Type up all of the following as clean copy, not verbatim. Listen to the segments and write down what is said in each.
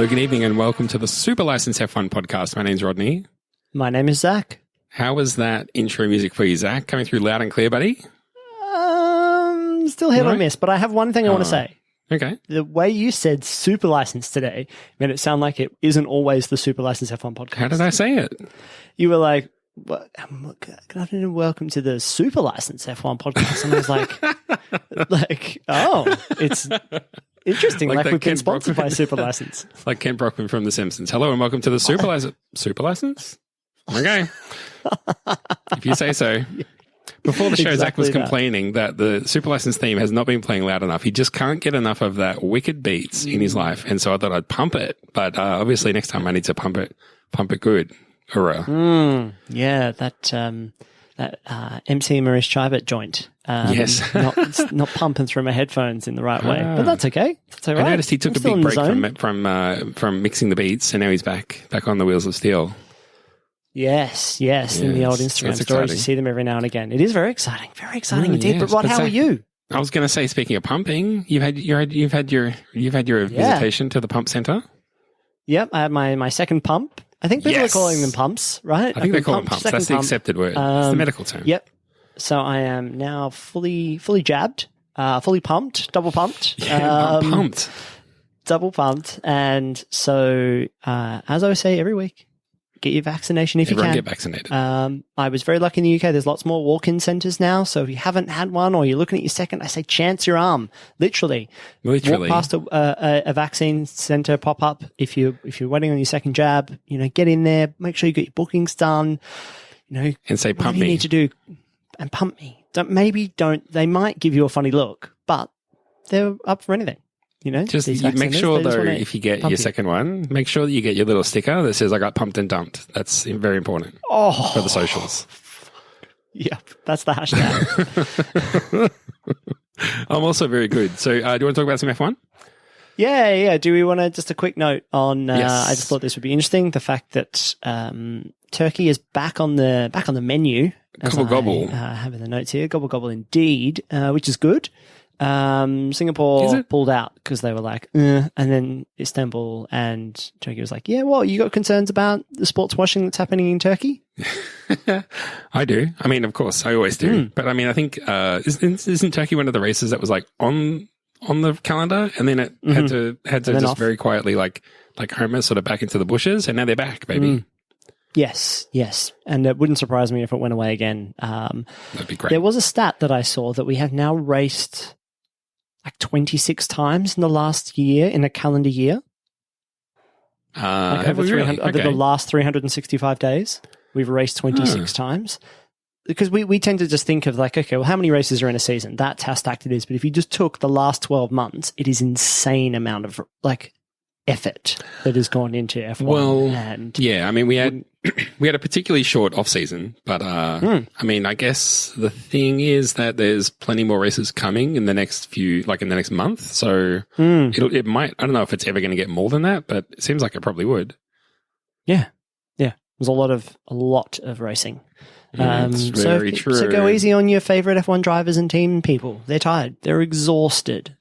Hello, good evening, and welcome to the Super License F1 podcast. My name's Rodney. My name is Zach. How was that intro music for you, Zach? Coming through loud and clear, buddy? Still hit or miss, but I have one thing I want to say. Okay. The way you said Super License today made it sound like it isn't always the Super License F1 podcast. How did I say it? You were like, good afternoon and welcome to the Super License F1 podcast. And I was like, oh, it's interesting. Like we've been sponsored by Super License. Like Ken Brockman from The Simpsons. Hello and welcome to the Super License. Super License? Okay. If you say so. Before the show, exactly, Zach was complaining that the Super License theme has not been playing loud enough. He just can't get enough of that wicked beats in his life. And so I thought I'd pump it. But obviously next time I need to pump it good. Hurrah. Yeah, that MC Maurice Chivett joint. Yes. not pumping through my headphones in the right way. But that's okay. That's all right. I noticed he took a big break from mixing the beats, and now he's back on the wheels of steel. Yes. In the old Instagram stories, you see them every now and again. It is very exciting indeed. Yes, but Rod, how are you? I was going to say, speaking of pumping, you've had your visitation to the pump center. Yep, I had my second pump. I think people are calling them pumps, right? I think they call them pumps. That's the accepted word. It's the medical term. Yep. So I am now fully jabbed, fully pumped, double pumped. Yeah, pumped. Double pumped. And so, as I would say every week, get your vaccination if you can. Get vaccinated. I was very lucky in the UK. There's lots more walk-in centres now. So if you haven't had one or you're looking at your second, I say chance your arm. Literally. Walk past a vaccine centre pop up. If you're waiting on your second jab, get in there. Make sure you get your bookings done. And say pump me. What do you need to do? And pump me. Don't. They might give you a funny look, but they're up for anything. Just make sure, though, if you get your second one, make sure that you get your little sticker that says, I got pumped and dumped. That's very important for the socials. Yep, that's the hashtag. I'm also very good. So do you want to talk about some F1? Yeah. Do we want to just a quick note on, yes. I just thought this would be interesting, the fact that Turkey is back on the menu. Gobble. I have in the notes here. Gobble indeed, which is good. Singapore pulled out because they were like, and then Istanbul and Turkey was like, yeah, well, you got concerns about the sports washing that's happening in Turkey? I do. I mean, of course, I always do. But I mean, I think, isn't Turkey one of the races that was like on the calendar and then it had to just off. Very quietly, like Homer sort of back into the bushes, and now they're back, baby. Yes. And it wouldn't surprise me if it went away again. That'd be great. There was a stat that I saw that we have now raced like 26 times in the last year, in a calendar year. Over the last 365 days, we've raced 26 times. Because we tend to just think of like, okay, well, how many races are in a season? That's how stacked it is. But if you just took the last 12 months, it is insane amount of like effort that has gone into F1. Well, yeah, I mean, we had a particularly short off season, but I mean, I guess the thing is that there's plenty more races coming in the next month. So it might. I don't know if it's ever going to get more than that, but it seems like it probably would. Yeah. There's a lot of racing. It's very true. So go easy on your favorite F1 drivers and team people. They're tired. They're exhausted.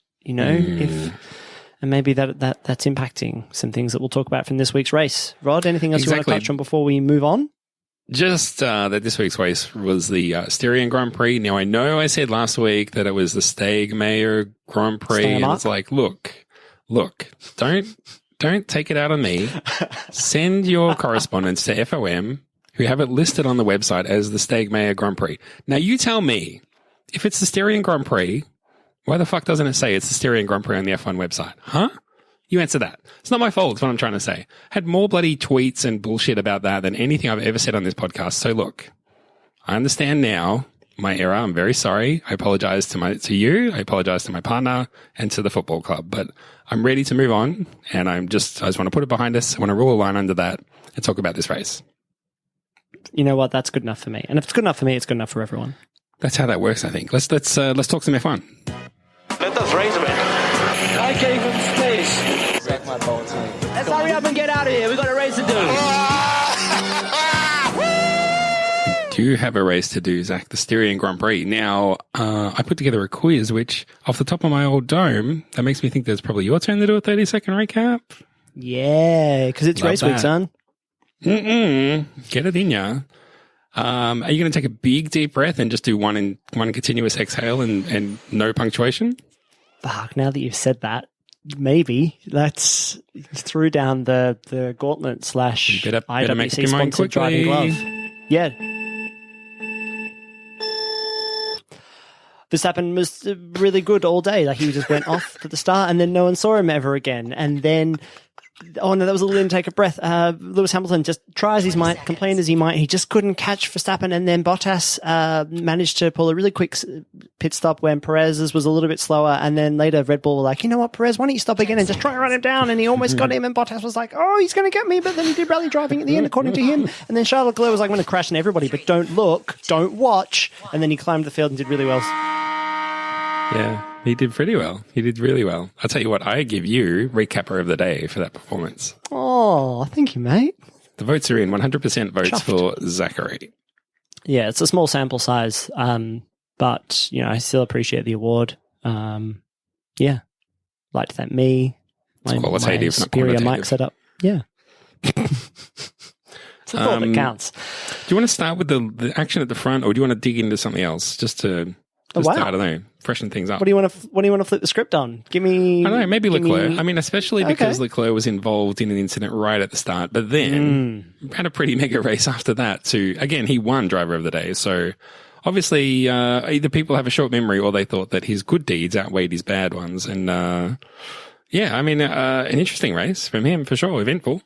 And maybe that's impacting some things that we'll talk about from this week's race. Rod, anything else you want to touch on before we move on? Just that this week's race was the Styrian Grand Prix. Now, I know I said last week that it was the Steiermark Grand Prix. Steiermark. And it's like, look, don't take it out on me. Send your correspondence to FOM, who have it listed on the website as the Steiermark Grand Prix. Now, you tell me, if it's the Styrian Grand Prix, why the fuck doesn't it say it's the Styrian Grand Prix on the F1 website? Huh? You answer that. It's not my fault. It's what I'm trying to say. Had more bloody tweets and bullshit about that than anything I've ever said on this podcast. So look, I understand now my error. I'm very sorry. I apologize to you. I apologize to my partner and to the football club, but I'm ready to move on. And I just want to put it behind us. I want to rule a line under that and talk about this race. You know what? That's good enough for me. And if it's good enough for me, it's good enough for everyone. That's how that works, I think. Let's talk some F1. Let us race a bit. I gave him space. Let's hurry up and get out of here. We've got a race to do. Do have a race to do, Zach, the Styrian Grand Prix. Now, I put together a quiz, which off the top of my old dome, that makes me think there's probably your turn to do a 30-second recap. Yeah, because it's Love race week, that. son. Get it in ya. Are you going to take a big deep breath and just do one continuous exhale and no punctuation? Fuck, now that you've said that, maybe let's throw down the gauntlet / Better make up IWC your mind sponsored driving glove. quickly. Yeah. Verstappen was really good all day. Like, he just went off to the start and then no one saw him ever again. And then, oh no, that was a little intake of breath. Lewis Hamilton just try as he might, complain as he might. He just couldn't catch Verstappen. And then Bottas managed to pull a really quick pit stop when Perez's was a little bit slower. And then later Red Bull were like, you know what, Perez, why don't you stop again and just try and run him down? And he almost got him. And Bottas was like, oh, he's going to get me. But then he did rally driving at the end, according to him. And then Charles Leclerc was like, I'm going to crash into everybody, but don't look, don't watch. And then he climbed the field and did really well. Yeah, he did pretty well. He did really well. I'll tell you what, I give you recapper of the day for that performance. Oh, thank you, mate. The votes are in. 100% votes Chuffed. for Zachary. Yeah, it's a small sample size, but, you know, I still appreciate the award. Yeah, like to thank me, my qualitative, not superior quantitative. mic setup. Yeah. It's the thought that counts. Do you want to start with the action at the front, or do you want to dig into something else just to, Oh, wow. I don't know, freshen things up? What do you want to flip the script on? Give me. I don't know, maybe give Leclerc. me- I mean, especially because Okay. Leclerc was involved in an incident right at the start, but then had a pretty mega race after that too. Again, he won driver of the day. So obviously, either people have a short memory or they thought that his good deeds outweighed his bad ones. And, yeah, I mean, an interesting race from him for sure. Eventful.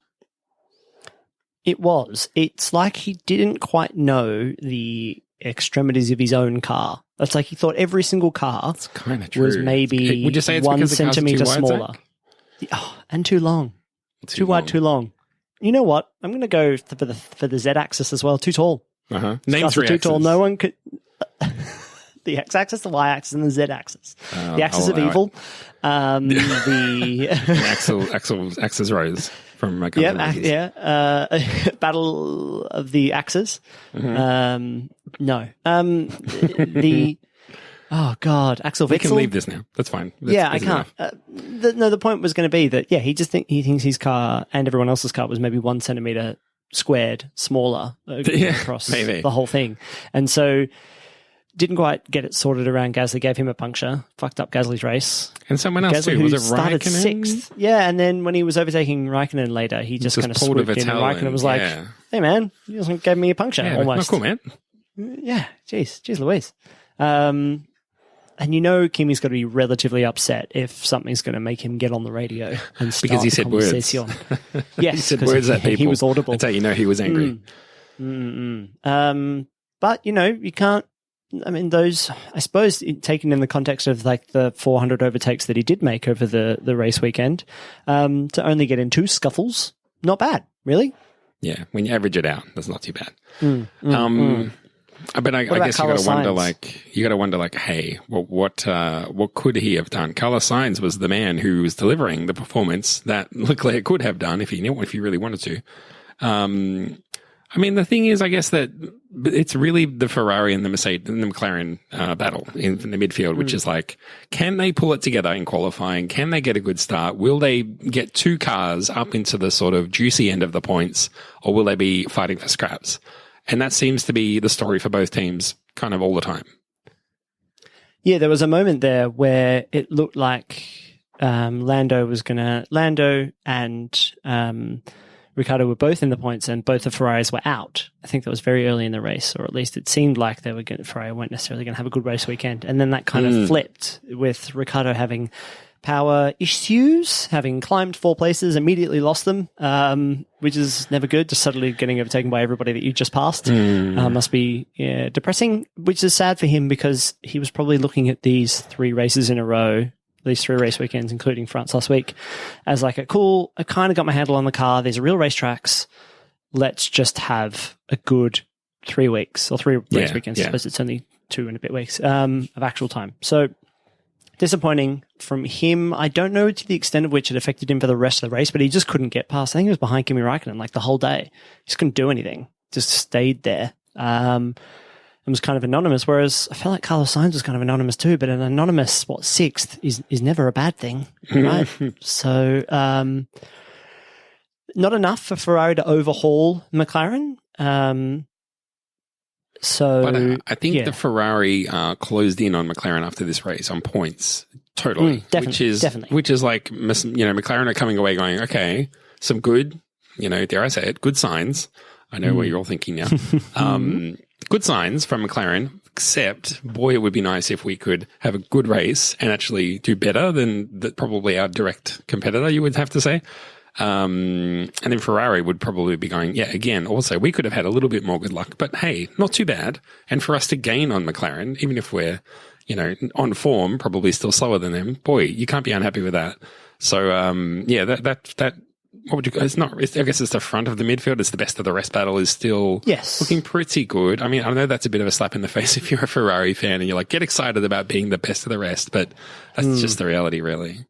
It was. It's like he didn't quite know the extremities of his own car. That's like he thought every single car It's kind of true. was maybe Would you say it's 1 because the cars are too centimeter wide, smaller. Zach? Oh, and too long. Too wide, too long. You know what? I'm going to go for the Z axis as well. Too tall. Uh-huh. Name Cars are three too tall. axes. No one could. The X axis, the Y axis, and the Z axis. The axis I'll of allow evil. The Axel's Rose from Guns N' Roses. Battle of the Axes. Mm-hmm. No. The oh god, Axel We can Witsel. leave this now. That's fine. I can't. The point was going to be that he thinks his car and everyone else's car was maybe 1 centimeter squared smaller across maybe. the whole thing, and so didn't quite get it sorted around Gasly. Gave him a puncture, fucked up Gasly's race. And someone else Gasly, too. who Was it started Raikkonen? sixth. Yeah, and then when he was overtaking Raikkonen later, he just kind of pulled a swooped in, and Vettel Raikkonen was like, yeah. "Hey man, you just gave me a puncture Yeah, almost." not cool, man. Yeah, jeez Louise. And you know Kimi's got to be relatively upset if something's going to make him get on the radio and start Because he said words. conversation. Yes, He said 'cause words at people. He was audible. That's how you know he was angry. But, you know, you can't, I mean, those, I suppose, taken in the context of like the 400 overtakes that he did make over the race weekend, to only get in 2 scuffles, not bad, really. Yeah, when you average it out, that's not too bad. But I about guess you got to wonder, Carlos like, hey, what could he have done? Carlos Sainz was the man who was delivering the performance that Leclerc could have done if he really wanted to. I mean, the thing is, I guess that it's really the Ferrari and the Mercedes and the McLaren battle in the midfield, which is like, can they pull it together in qualifying? Can they get a good start? Will they get 2 cars up into the sort of juicy end of the points, or will they be fighting for scraps? And that seems to be the story for both teams kind of all the time. Yeah, there was a moment there where it looked like Lando and Ricciardo were both in the points and both the Ferraris were out. I think that was very early in the race, or at least it seemed like Ferrari weren't necessarily going to have a good race weekend. And then that kind of flipped with Ricciardo having power issues, having climbed 4 places, immediately lost them, which is never good. Just suddenly getting overtaken by everybody that you just passed must be depressing, which is sad for him because he was probably looking at these 3 races in a row, these 3 race weekends, including France last week, as like I kind of got my handle on the car. These are real racetracks. Let's just have a good 3 weeks or 3 race weekends. I suppose it's only 2 and a bit weeks of actual time. So disappointing from him. I don't know to the extent of which it affected him for the rest of the race, but he just couldn't get past. I think he was behind Kimi Raikkonen like the whole day. He just couldn't do anything. Just stayed there. And was kind of anonymous, whereas I felt like Carlos Sainz was kind of anonymous too, but an anonymous, 6th is never a bad thing, right? So, not enough for Ferrari to overhaul McLaren. But I think the Ferrari closed in on McLaren after this race on points, totally. Which is like, McLaren are coming away going, okay, some good, dare I say it, good signs. I know what you're all thinking now. Good signs from McLaren, except, boy, it would be nice if we could have a good race and actually do better than probably our direct competitor, you would have to say. And then Ferrari would probably be going, again, also, we could have had a little bit more good luck, but hey, not too bad. And for us to gain on McLaren, even if we're, on form, probably still slower than them, boy, you can't be unhappy with that. So, that what would you, it's not, I guess it's the front of the midfield. It's the best of the rest battle is still looking pretty good. I mean, I know that's a bit of a slap in the face if you're a Ferrari fan and you're like, get excited about being the best of the rest, but that's just the reality, really.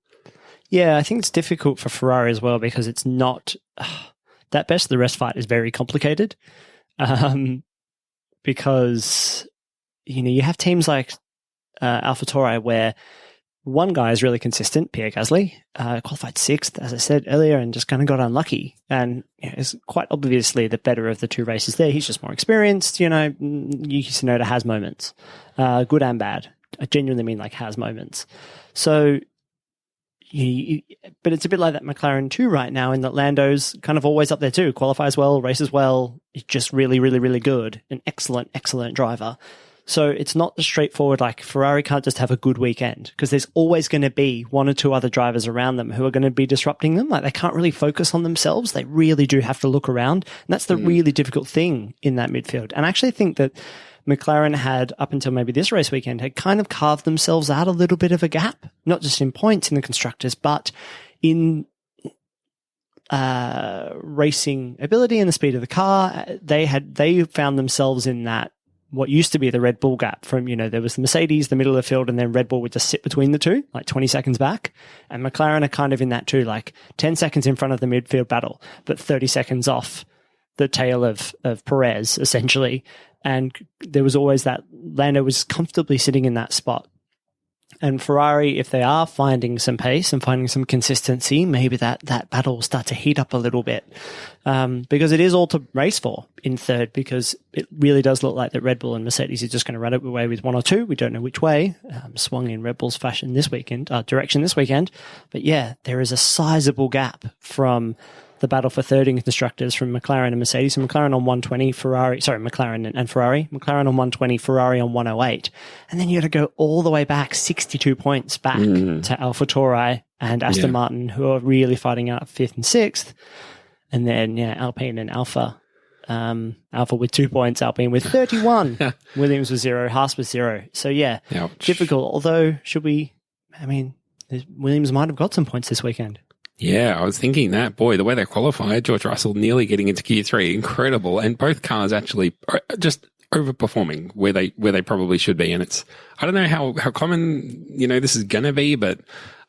Yeah, I think it's difficult for Ferrari as well because it's not that best of the rest fight is very complicated. Because you have teams like AlphaTauri where one guy is really consistent, Pierre Gasly, qualified 6th, as I said earlier, and just kind of got unlucky. And is quite obviously the better of the two races there. He's just more experienced. Yuki Tsunoda has moments, good and bad. I genuinely mean like has moments. So. But it's a bit like that McLaren too right now in that Lando's kind of always up there too, qualifies well, races well, is just really, really, really good, an excellent, excellent driver. So it's not the straightforward, like Ferrari can't just have a good weekend because there's always going to be one or two other drivers around them who are going to be disrupting them. Like they can't really focus on themselves. They really do have to look around. And that's the really difficult thing in that midfield. And I actually think that McLaren had, up until maybe this race weekend, had kind of carved themselves out a little bit of a gap, not just in points in the constructors, but in racing ability and the speed of the car. They found themselves in that, what used to be the Red Bull gap from, there was the Mercedes, the middle of the field, and then Red Bull would just sit between the two, like 20 seconds back. And McLaren are kind of in that too, like 10 seconds in front of the midfield battle, but 30 seconds off the tail of Perez, essentially. And there was always that Lando was comfortably sitting in that spot. And Ferrari, if they are finding some pace and finding some consistency, maybe that battle will start to heat up a little bit. Because it is all to race for in third, because it really does look like that Red Bull and Mercedes are just going to run it away with one or two. We don't know which way, swung in Red Bull's direction this weekend. But yeah, there is a sizable gap from the battle for third in constructors from McLaren and Mercedes. And McLaren on 120, McLaren and Ferrari. McLaren on 120, Ferrari on 108. And then you got to go all the way back, 62 points back to AlphaTauri and Aston Martin, who are really fighting out 5th and 6th. And then, Alpine and Alpha. Alpha with 2 points, Alpine with 31. Williams with 0, Haas with 0. So, difficult. Although, Williams might have got some points this weekend. Yeah, I was thinking that, boy, the way they qualified, George Russell nearly getting into Q3, incredible. And both cars actually are just overperforming where they probably should be. And I don't know how common, this is going to be, but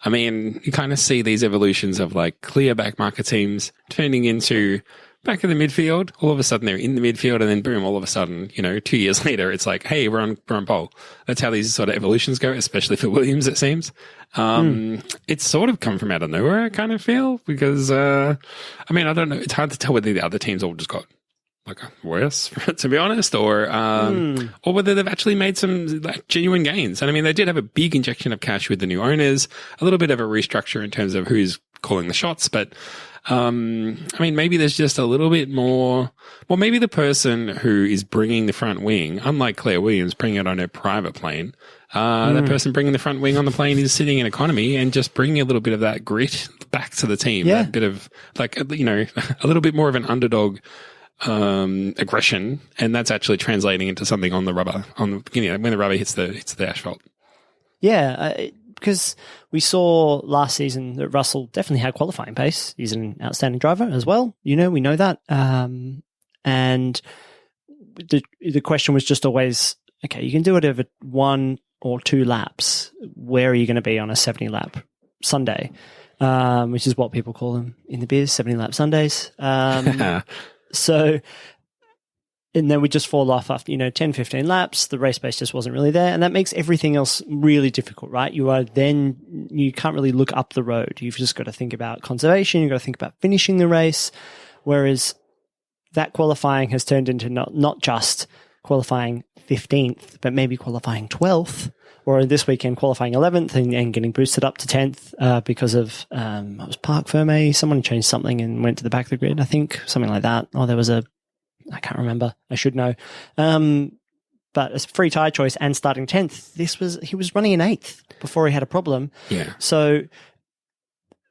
I mean, you kind of see these evolutions of like clear back market teams turning into back of the midfield. All of a sudden they're in the midfield and then boom, all of a sudden, 2 years later, it's like, hey, we're on pole. That's how these sort of evolutions go, especially for Williams, it seems. It's sort of come from out of nowhere, I kind of feel, because, I don't know. It's hard to tell whether the other teams all just got like worse, to be honest, or whether they've actually made some like genuine gains. And I mean, they did have a big injection of cash with the new owners, a little bit of a restructure in terms of who's calling the shots, but maybe there's just a little bit more. Well, maybe the person who is bringing the front wing, unlike Claire Williams bringing it on her private plane, that person bringing the front wing on the plane is sitting in economy and just bringing a little bit of that grit back to the team. That bit of like, a little bit more of an underdog aggression, and that's actually translating into something on the rubber. When the rubber hits the asphalt. Yeah. Because we saw last season that Russell definitely had qualifying pace. He's an outstanding driver as well. We know that. And the question was just always, okay, you can do it over 1 or 2 laps. Where are you going to be on a 70-lap Sunday? Which is what people call them in the biz, 70-lap Sundays. So and then we just fall off after, 10, 15 laps. The race pace just wasn't really there. And that makes everything else really difficult, right? You can't really look up the road. You've just got to think about conservation. You've got to think about finishing the race. Whereas that qualifying has turned into not just qualifying 15th, but maybe qualifying 12th, or this weekend qualifying 11th and getting boosted up to 10th because of, it was Parc Fermé. Someone changed something and went to the back of the grid, I think, something like that. Or there was I can't remember. I should know. But a free tyre choice and starting 10th, he was running in 8th before he had a problem. Yeah. So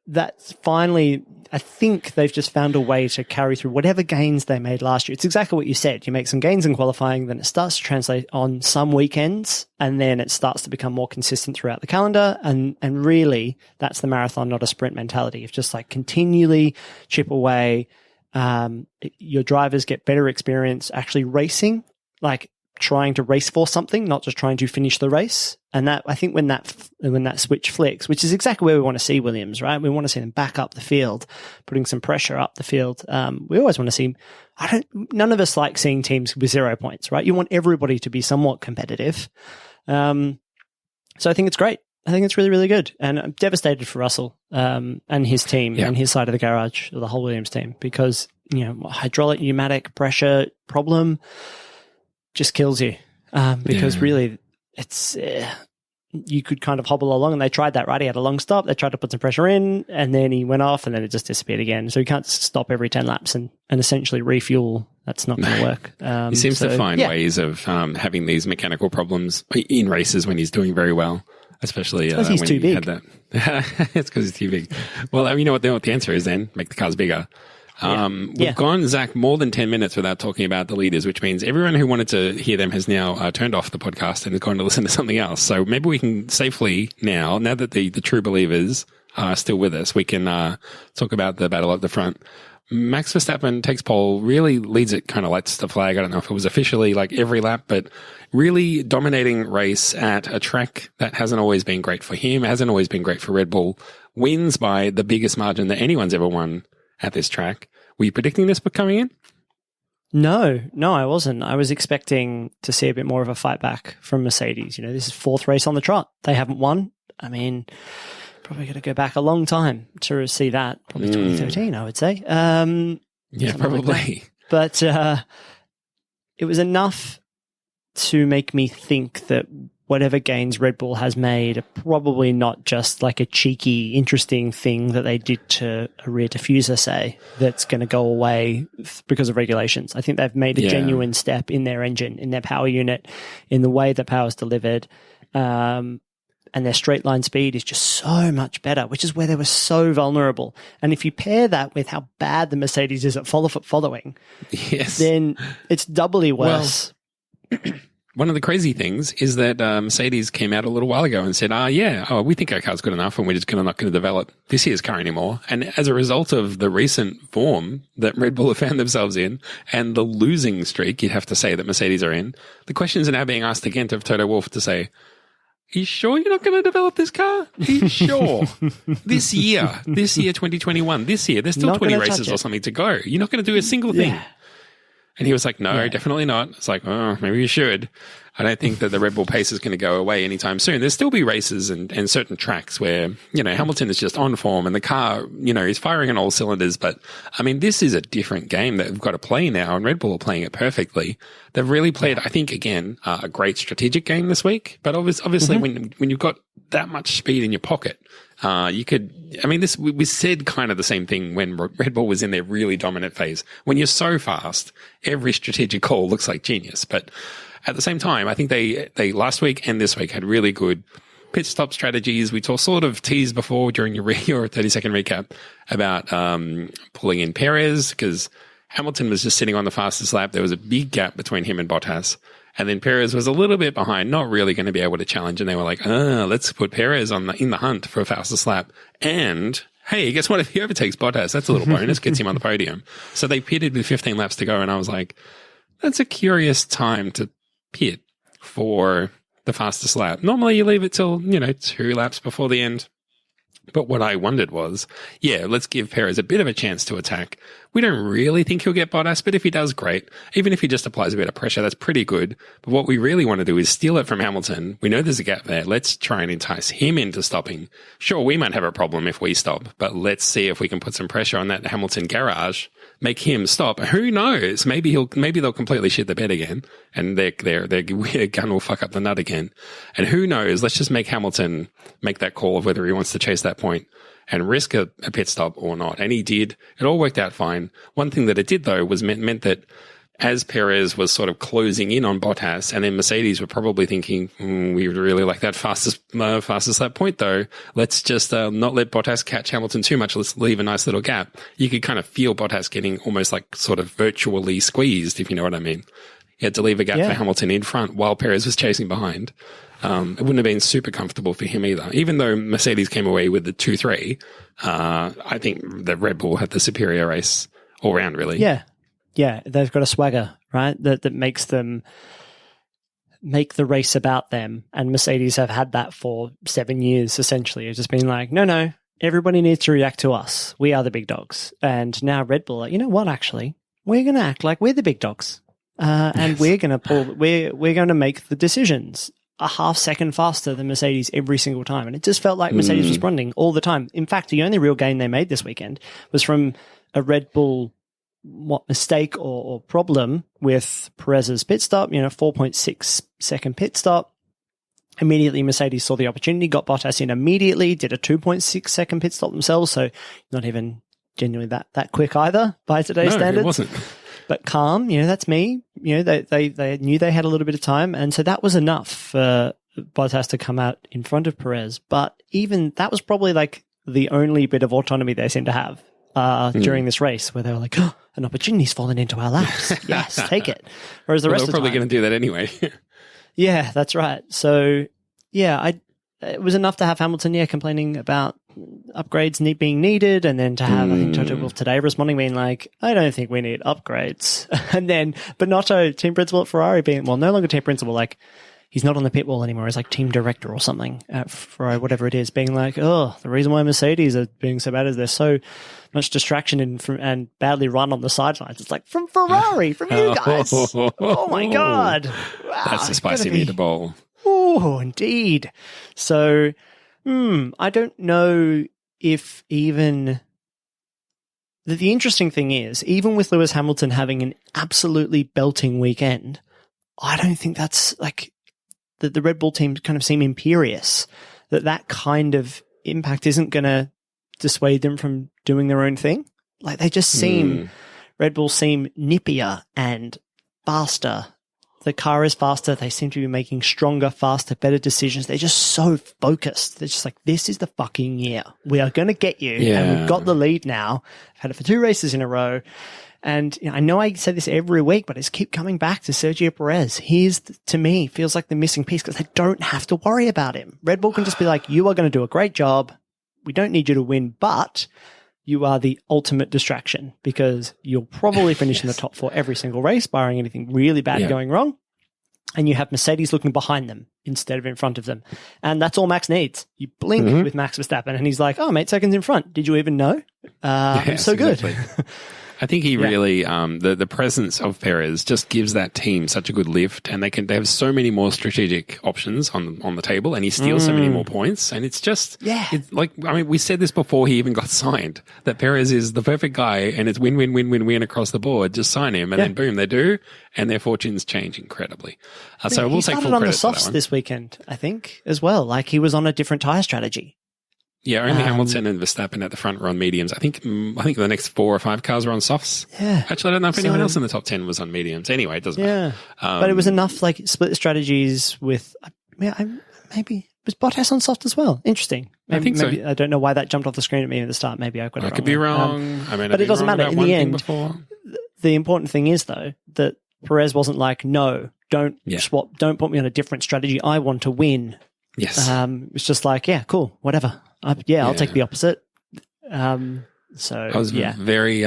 that's finally, I think they've just found a way to carry through whatever gains they made last year. It's exactly what you said. You make some gains in qualifying, then it starts to translate on some weekends, and then it starts to become more consistent throughout the calendar. And really, that's the marathon, not a sprint mentality. It's just like continually chip away. Your drivers get better experience actually racing, like trying to race for something, not just trying to finish the race. And that, I think when that switch flicks, which is exactly where we want to see Williams, right? We want to see them back up the field, putting some pressure up the field. We always want to see, none of us like seeing teams with 0 points, right? You want everybody to be somewhat competitive. So I think it's great. I think it's really, really good. And I'm devastated for Russell, and his team and his side of the garage, or the whole Williams team, because, hydraulic pneumatic pressure problem just kills you. Because really it's, you could kind of hobble along, and they tried that, right? He had a long stop. They tried to put some pressure in, and then he went off, and then it just disappeared again. So you can't stop every 10 laps and essentially refuel. That's not going to work. He seems to find ways of having these mechanical problems in races when he's doing very well. Especially when he's too big. Had that. It's because he's too big. Well, you know what the answer is then? Make the cars bigger. We've gone, Zach, more than 10 minutes without talking about the leaders, which means everyone who wanted to hear them has now turned off the podcast and has gone to listen to something else. So maybe we can safely now that the true believers are still with us, we can talk about the battle at the front. Max Verstappen takes pole, really leads it, kind of lights the flag. I don't know if it was officially like every lap, but really dominating race at a track that hasn't always been great for him, hasn't always been great for Red Bull, wins by the biggest margin that anyone's ever won at this track. Were you predicting this coming in? No, I wasn't. I was expecting to see a bit more of a fight back from Mercedes. This is 4th race on the trot. They haven't won. I mean, probably got to go back a long time to see that. Probably 2013, I would say. Yeah, probably. Like but it was enough to make me think that whatever gains Red Bull has made are probably not just like a cheeky, interesting thing that they did to a rear diffuser, say, that's going to go away because of regulations. I think they've made a genuine step in their engine, in their power unit, in the way that power is delivered. And their straight line speed is just so much better, which is where they were so vulnerable. And if you pair that with how bad the Mercedes is at following, then it's doubly worse. Well, one of the crazy things is that Mercedes came out a little while ago and said, we think our car's good enough and we're just not going to develop this year's car anymore. And as a result of the recent form that Red Bull have found themselves in and the losing streak, you'd have to say, that Mercedes are in, the questions are now being asked again of Toto Wolff to say, are you sure you're not going to develop this car? Are you sure? This year, 2021, there's still not 20 races or something to go. You're not going to do a single thing. Yeah. And he was like, no, definitely not. It's like, oh, maybe you should. I don't think that the Red Bull pace is going to go away anytime soon. There'll still be races and certain tracks where, Hamilton is just on form and the car, is firing on all cylinders. But I mean, this is a different game that we've got to play now, and Red Bull are playing it perfectly. They've really played, I think, again, a great strategic game this week. But obviously when you've got that much speed in your pocket, we said kind of the same thing when Red Bull was in their really dominant phase. When you're so fast, every strategic call looks like genius. But at the same time, I think they last week and this week had really good pit stop strategies. We sort of teased before during your 30-second recap about pulling in Perez, because Hamilton was just sitting on the fastest lap. There was a big gap between him and Bottas. And then Perez was a little bit behind, not really going to be able to challenge. And they were like, let's put Perez in the hunt for a fastest lap. And hey, guess what? If he overtakes Bottas, that's a little bonus, gets him on the podium. So they pitted with 15 laps to go. And I was like, that's a curious time to pit for the fastest lap. Normally you leave it till, 2 laps before the end. But what I wondered was, let's give Perez a bit of a chance to attack. We don't really think he'll get Bottas, but if he does, great. Even if he just applies a bit of pressure, that's pretty good. But what we really want to do is steal it from Hamilton. We know there's a gap there. Let's try and entice him into stopping. Sure, we might have a problem if we stop, but let's see if we can put some pressure on that Hamilton garage, make him stop. Who knows? Maybe they'll completely shit the bed again, and their weird gun will fuck up the nut again. And who knows? Let's just make Hamilton make that call of whether he wants to chase that point and risk a pit stop or not. And he did. It all worked out fine. One thing that it did, though, was meant that as Perez was sort of closing in on Bottas, and then Mercedes were probably thinking, we would really like that fastest lap point, though. Let's just not let Bottas catch Hamilton too much. Let's leave a nice little gap. You could kind of feel Bottas getting almost like sort of virtually squeezed, if you know what I mean. He had to leave a gap for Hamilton in front while Perez was chasing behind. It wouldn't have been super comfortable for him either. Even though Mercedes came away with the 2-3, I think the Red Bull had the superior race all round, really. Yeah. Yeah, they've got a swagger, right, that makes them make the race about them. And Mercedes have had that for 7 years, essentially. It's just been like, no, everybody needs to react to us. We are the big dogs. And now Red Bull, you know what, actually? We're going to act like we're the big dogs. And we're going to we're going to make the decisions a half second faster than Mercedes every single time. And it just felt like Mercedes was running all the time. In fact, the only real gain they made this weekend was from a Red Bull mistake or problem with Perez's pit stop, 4.6 second pit stop. Immediately, Mercedes saw the opportunity, got Bottas in immediately, did a 2.6 second pit stop themselves. So not even genuinely that quick either by today's standards. It wasn't. But calm, that's me. They knew they had a little bit of time. And so that was enough for Bottas to come out in front of Perez. But even that was probably like the only bit of autonomy they seemed to have during this race, where they were like, oh, an opportunity's fallen into our laps. Yes, take it. Whereas the rest of the time, they're probably going to do that anyway. Yeah, that's right. So, it was enough to have Hamilton, complaining about upgrades being needed, and then to have, I think, Toto Wolff today responding, being like, I don't think we need upgrades. And then Binotto, team principal at Ferrari, being, no longer team principal, like, he's not on the pit wall anymore. He's like team director or something at Ferrari, whatever it is, being like, oh, the reason why Mercedes are being so bad is there's so much distraction and badly run on the sidelines. It's like, from Ferrari, from you guys. Oh my God. Wow, that's a spicy meatball. Oh, indeed. So, I don't know if even... The interesting thing is, even with Lewis Hamilton having an absolutely belting weekend, I don't think that's like... The Red Bull team kind of seem imperious, that kind of impact isn't going to dissuade them from doing their own thing. Like they just seem, Red Bull seem nippier and faster. The car is faster. They seem to be making stronger, faster, better decisions. They're just so focused. They're just like, this is the fucking year. We are going to get you. Yeah. And we've got the lead now. I've had it for 2 races in a row. And I know I say this every week, but I just keep coming back to Sergio Perez. He's, to me, feels like the missing piece because they don't have to worry about him. Red Bull can just be like, you are going to do a great job. We don't need you to win, but you are the ultimate distraction because you'll probably finish in the top 4 every single race, barring anything really bad going wrong. And you have Mercedes looking behind them instead of in front of them. And that's all Max needs. You blink with Max Verstappen and he's like, oh, I'm 8 seconds in front. Did you even know? Yes, so good. Exactly. I think he really, the presence of Perez just gives that team such a good lift, and they have so many more strategic options on the table, and he steals so many more points, and it's just, we said this before he even got signed, that Perez is the perfect guy, and it's win, win, win, win, win across the board. Just sign him, and then boom, they do, and their fortunes change incredibly. So we'll take full credit for that one. He started on the softs this weekend, I think, as well. Like he was on a different tyre strategy. Yeah, only Hamilton and Verstappen at the front were on mediums. I think the next 4 or 5 cars were on softs. Yeah. Actually, I don't know if anyone else in the top 10 was on mediums. Anyway, it doesn't matter. But it was enough, like, split the strategies with, maybe, was Bottas on soft as well? Interesting. I think so. I don't know why that jumped off the screen at me at the start. Maybe I got it wrong. I could be wrong. But it doesn't matter. In the end, the important thing is, though, that Perez wasn't like, no, don't swap, don't put me on a different strategy. I want to win. Yes. It's just like, yeah, cool, whatever. I'll take the opposite. So I was very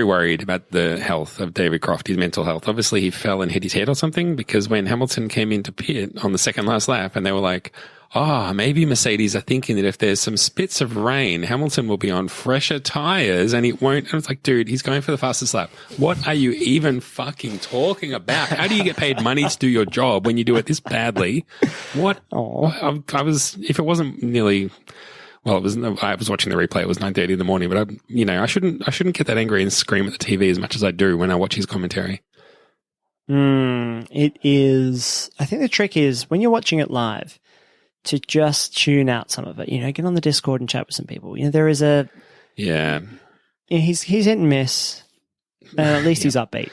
worried about the health of David Croft, his mental health. Obviously, he fell and hit his head or something because when Hamilton came into pit on the second last lap and they were like, maybe Mercedes are thinking that if there's some spits of rain, Hamilton will be on fresher tires and it won't. And it's like, dude, he's going for the fastest lap. What are you even fucking talking about? How do you get paid money to do your job when you do it this badly? What? I was, if it wasn't nearly, well, I was watching the replay. It was 9:30 in the morning, but I shouldn't get that angry and scream at the TV as much as I do when I watch his commentary. It is, I think the trick is when you're watching it live to just tune out some of it, get on the Discord and chat with some people. There is he's hit and miss, and at least he's upbeat,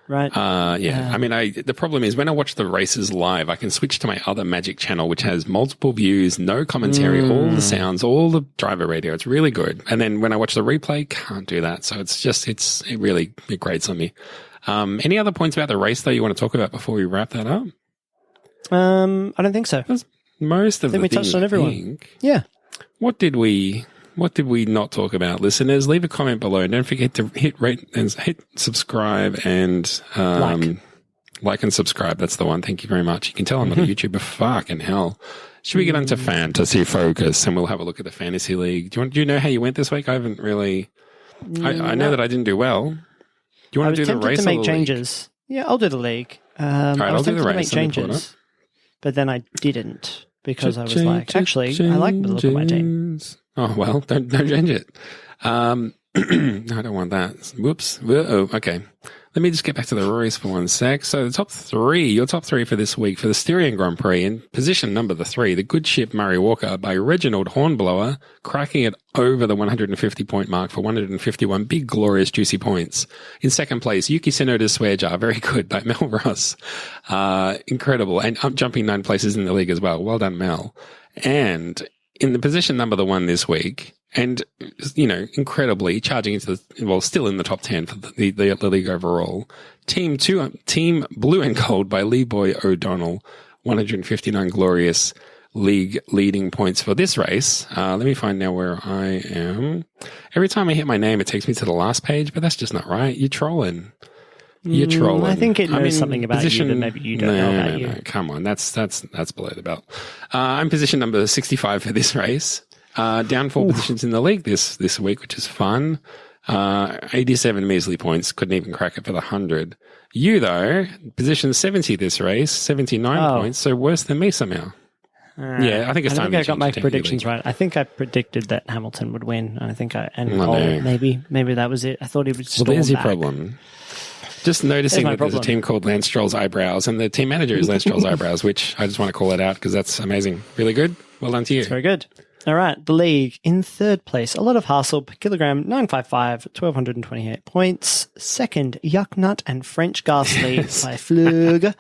right? The problem is when I watch the races live, I can switch to my other Magic channel, which has multiple views, no commentary, all the sounds, all the driver radio. It's really good. And then when I watch the replay, can't do that. So it really grates on me. Any other points about the race, though, you want to talk about before we wrap that up? I don't think so. Most of I think we touched on everyone. Yeah. What did we not talk about, listeners? Leave a comment below. And don't forget to hit rate and hit subscribe and like and subscribe. That's the one. Thank you very much. You can tell I'm not a YouTuber. Fucking hell. Should we get onto fantasy focus and we'll have a look at the fantasy league? Do you know how you went this week? I haven't really. I know that I didn't do well. Do you want to do the race to make or the changes? League? Yeah, I'll do the league. All right, I'll do the race. To make changes, but then I didn't because I was like, actually, I like the look of my team. Oh well, don't change it. No, I don't want that. Whoops. Uh-oh. Okay. Let me just get back to the race for one sec. So your top three for this week for the Styrian Grand Prix. In position number 3, the good ship Murray Walker by Reginald Hornblower, cracking it over the 150 point mark for 151 big, glorious, juicy points. In second place, Yuki Tsunoda's swear jar, very good, by Mel Ross. Incredible. And I'm jumping 9 places in the league as well. Well done, Mel. And in the position number 1 this week, and, incredibly charging into still in the top 10 for the league overall. Team Blue and Gold by Lee Boy O'Donnell, 159 glorious league leading points for this race. Let me find now where I am. Every time I hit my name, it takes me to the last page, but that's just not right. You're trolling. I think it knows something about you that maybe you don't know about you. No, come on. That's below the belt. I'm position number 65 for this race. Down 4 positions in the league this week, which is fun. 87 measly points. Couldn't even crack it for the 100. You, though, position 70 this race, 79 points, so worse than me somehow. I think it's time to I got my predictions right. I think I predicted that Hamilton would win. Maybe that was it. I thought he would storm back. There's your problem. Just noticing that there's a team called Lance Stroll's Eyebrows, and the team manager is Lance Stroll's Eyebrows, which I just want to call that out because that's amazing. Really good. Well done to you. It's very good. All right, the league in third place, a lot of hassle per kilogram, 955, 1,228 points. Second, Yucknut and French Ghastly by Flug,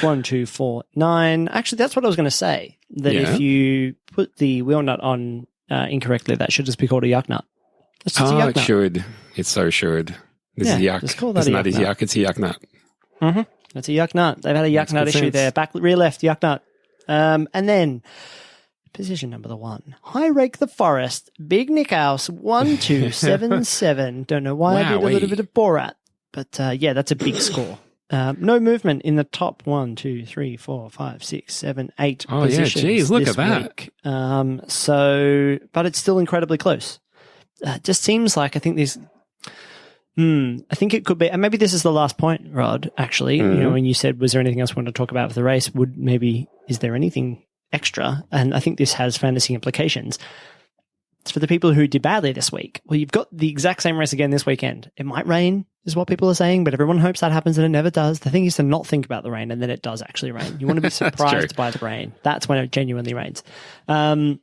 1,249. Actually, that's what I was going to say, that if you put the wheel nut on incorrectly, that should just be called a Yucknut. That's just a Yucknut. It should. It so should. This is yuck. Just call that it's not his yuck, it's a Yucknut. Mm-hmm. That's a Yucknut. They've had a Yucknut issue there. Back, rear left, Yucknut. And then... position number 1. High Rake the Forest, Big Nick House, 1,277. Don't know why I did a little bit of Borat, but that's a big score. No movement in the top 1, 2, 3, 4, 5, 6, 7, 8 positions. Oh, yeah, geez, look at that. But it's still incredibly close. Just seems like I think this... I think it could be, and maybe this is the last point, Rod, actually. When you said, was there anything else we want to talk about for the race? Is there anything extra? And I think this has fantasy implications. It's for the people who did badly this week. Well, you've got the exact same race again this weekend. It might rain, is what people are saying, but everyone hopes that happens and it never does. The thing is to not think about the rain, and then it does actually rain. You want to be surprised by the rain. That's when it genuinely rains. Do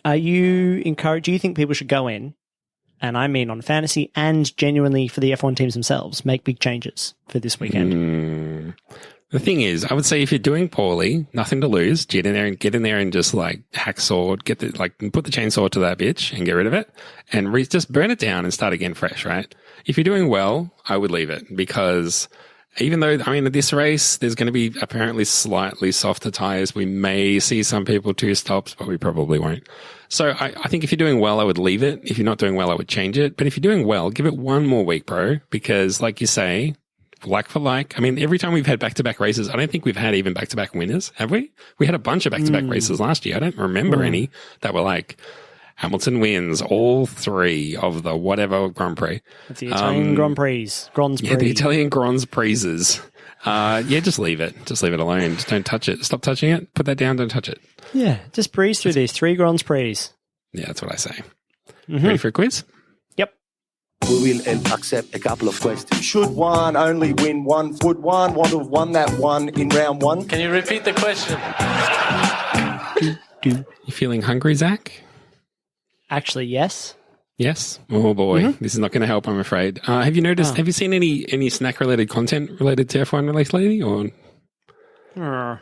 you think people should go in, and I mean on fantasy and genuinely for the F1 teams themselves, make big changes for this weekend? The thing is, I would say if you're doing poorly, nothing to lose. Get in there and just like hacksaw, put the chainsaw to that bitch and get rid of it, and just burn it down and start again fresh, right? If you're doing well, I would leave it, because even though, at this race, there's going to be apparently slightly softer tires. We may see some people 2 stops, but we probably won't. So I think if you're doing well, I would leave it. If you're not doing well, I would change it. But if you're doing well, give it one more week, bro, because like you say, like for like. I mean, every time we've had back-to-back races, I don't think we've had even back-to-back winners, have we? We had a bunch of back-to-back races last year. I don't remember any that were like Hamilton wins all 3 of the whatever Grand Prix. It's the Italian Grand Prix. Grand Prix. Yeah, the Italian Grand Prixes. Just leave it. Just leave it alone. Just don't touch it. Stop touching it. Put that down. Don't touch it. Yeah, just breeze through these 3 Grand Prix. Yeah, that's what I say. Ready for a quiz? Yep. We will accept a couple of questions. Should one only win one? Would one want to have won that one in round 1? Can you repeat the question? You feeling hungry, Zach? Actually, yes. Yes. Oh boy, this is not going to help, I'm afraid. Have you noticed? Have you seen any snack related content related to F1 release lately? Or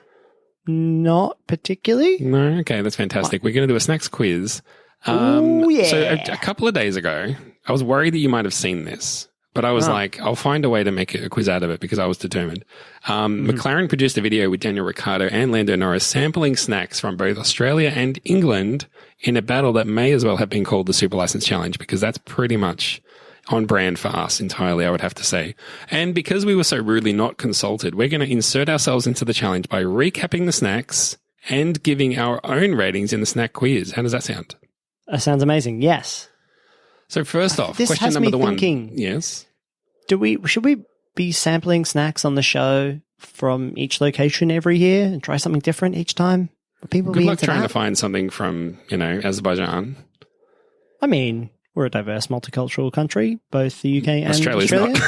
not particularly. no? Okay, that's fantastic. We're going to do a snacks quiz. Oh yeah. So a couple of days ago, I was worried that you might have seen this, but I was like, I'll find a way to make a quiz out of it because I was determined. McLaren produced a video with Daniel Ricciardo and Lando Norris sampling snacks from both Australia and England in a battle that may as well have been called the Super License Challenge, because that's pretty much on brand for us entirely, I would have to say. And because we were so rudely not consulted, we're going to insert ourselves into the challenge by recapping the snacks and giving our own ratings in the snack quiz. How does that sound? That sounds amazing. Yes. So first off, This question has number me one. thinking. Yes. Should we be sampling snacks on the show from each location every year and try something different each time? Will people Good be luck into trying that? to find something from, Azerbaijan. I mean, we're a diverse, multicultural country, both the UK and Australia's Australia.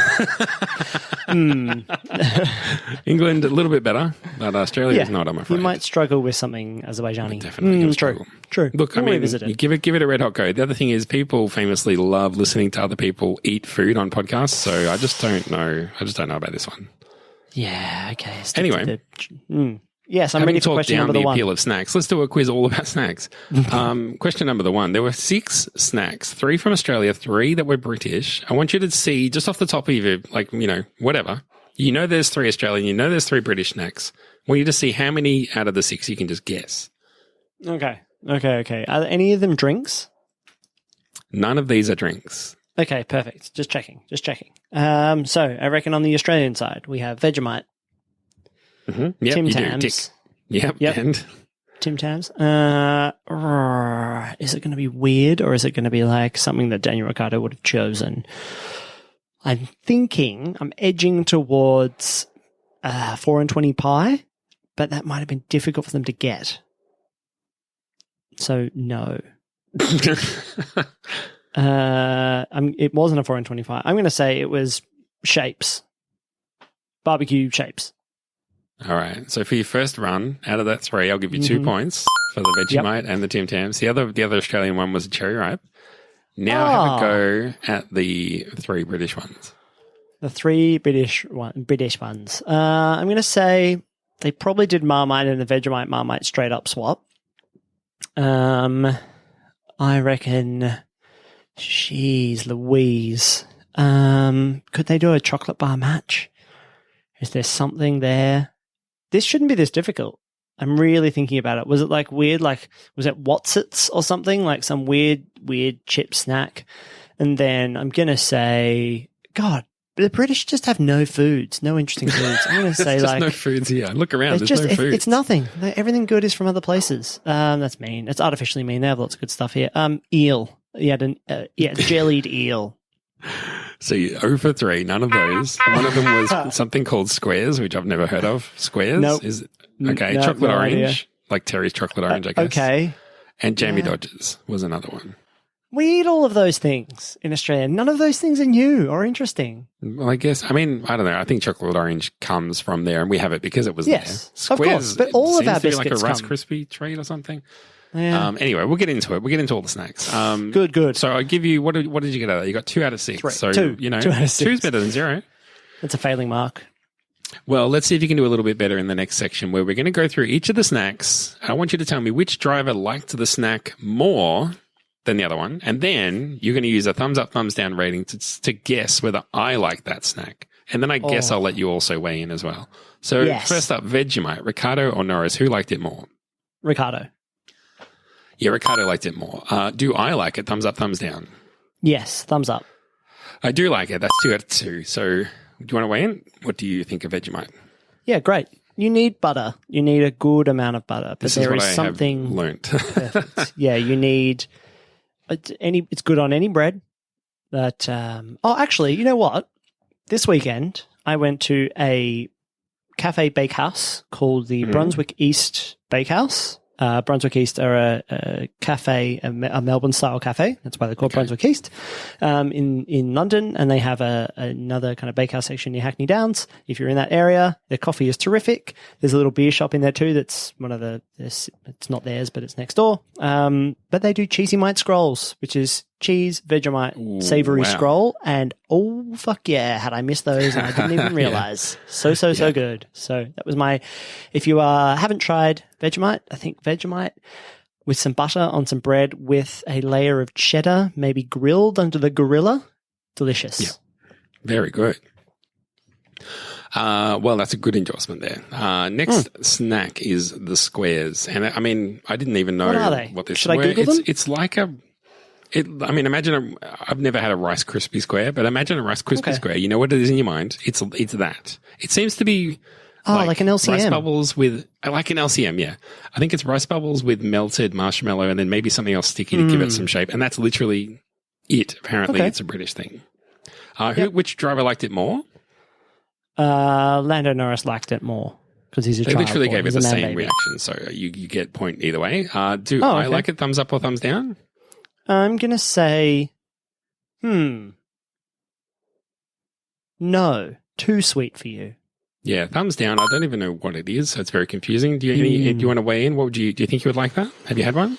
England, a little bit better, but Australia is Yeah, not, I'm afraid. You might struggle with something Azerbaijani. Definitely gonna struggle. True. Look, We'll I mean, revisit it. you give it a red hot go. The other thing is people famously love listening to other people eat food on podcasts, so I just don't know. About this one. Yeah, okay. Anyway. Yes, I'm Having ready for talked question down number the one. appeal of snacks, let's do a quiz all about snacks. Question number 1. There were 6 snacks, 3 from Australia, 3 that were British. I want you to see, just off the top of your, whatever. There's 3 Australian, there's 3 British snacks. I want you to see how many out of the 6 you can just guess. Okay. Are any of them drinks? None of these are drinks. Okay, perfect. Just checking. So I reckon on the Australian side, we have Vegemite, Yep, Tim you do. Tams. Tick. Yep. Yep. And Tim Tams. Is it going to be weird, or is it going to be like something that Daniel Ricciardo would have chosen? I'm edging towards 4 and 20 pie, but that might have been difficult for them to get. So no. It wasn't a 4 and 25. I'm going to say it was shapes. Barbecue shapes. all right. So for your first run, out of that 3, I'll give you 2 points for the Vegemite and the Tim Tams. The other Australian one was a cherry ripe. Now have a go at the 3 British ones. The 3 British ones. I'm going to say they probably did Marmite and the Vegemite Marmite straight up swap. I reckon, jeez Louise. Could they do a chocolate bar match? Is there something there? This shouldn't be this difficult. I'm really thinking about it. Was it like weird, was it Watsits or something? Like some weird chip snack? And then I'm going to say, God, the British just have no foods, no interesting foods. I'm going to say There's no foods here. Look around. There's no foods. It's nothing. Everything good is from other places. That's mean. It's artificially mean. They have lots of good stuff here. Eel. Jellied eel. So you're 0 for 3, none of those. One of them was something called Squares, which I've never heard of. Squares? Nope. Is it? Okay, No, chocolate no orange. idea. Like Terry's chocolate orange, I guess. Okay. And Jamie Dodgers was another one. We eat all of those things in Australia. None of those things are new or interesting. Well, I guess, I don't know. I think chocolate orange comes from there, and we have it because it was Yes, there. of course, but all of seems our to be like a biscuits Rice come. Krispie treat or something. Yeah. Anyway, we'll get into it. We'll get into all the snacks. Good. So I give you, what did you get out of that? You got 2 out of 6. 3. So, 2. 2 out of 6. 2's better than 0. That's a failing mark. Well, let's see if you can do a little bit better in the next section where we're going to go through each of the snacks. I want you to tell me which driver liked the snack more than the other one. And then you're going to use a thumbs up, thumbs down rating to guess whether I like that snack. And then I guess I'll let you also weigh in as well. So First up, Vegemite, Ricciardo or Norris, who liked it more? Ricciardo. Yeah, Ricciardo liked it more. Do I like it? Thumbs up, thumbs down? Yes, thumbs up. I do like it. That's 2 out of 2. So Do you want to weigh in? What do you think of Vegemite? Yeah, great. You need butter. You need a good amount of butter. But This there is is what I something have learnt. perfect. Yeah, you need it's good on any bread. But actually, you know what? This weekend I went to a cafe bakehouse called the Brunswick East Bakehouse. Brunswick East are a cafe, a Melbourne-style cafe. That's why they're called Brunswick East, in London. And they have another kind of bakehouse section near Hackney Downs. If you're in that area, their coffee is terrific. There's a little beer shop in there too. That's it's not theirs, but it's next door. But they do cheesy mite scrolls, which is cheese, Vegemite, savory scroll. And oh, fuck yeah, had I missed those and I didn't even realize. So good. So that was if you haven't tried Vegemite, I think Vegemite with some butter on some bread with a layer of cheddar, maybe grilled under the Gorilla. Delicious. Yeah. Very good. Well, that's a good endorsement there. Next snack is the squares. And I mean, I didn't even know what are they? What this Should I Google them? It's like imagine I've never had a Rice Krispie square, but imagine a Rice Krispie square. You know what it is in your mind? It's that. It seems to be like an LCM. Rice bubbles with, like an LCM, yeah. I think it's rice bubbles with melted marshmallow and then maybe something else sticky to give it some shape. And that's literally it. Apparently, it's a British thing. Which driver liked it more? Lando Norris liked it more because he's a child. They literally gave it the same baby. reaction, so you get point either way. Do I like it? Thumbs up or thumbs down? I'm going to say, no, too sweet for you. Yeah, thumbs down. I don't even know what it is, so it's very confusing. Do you want to weigh in? Do you think you would like that? Have you had one?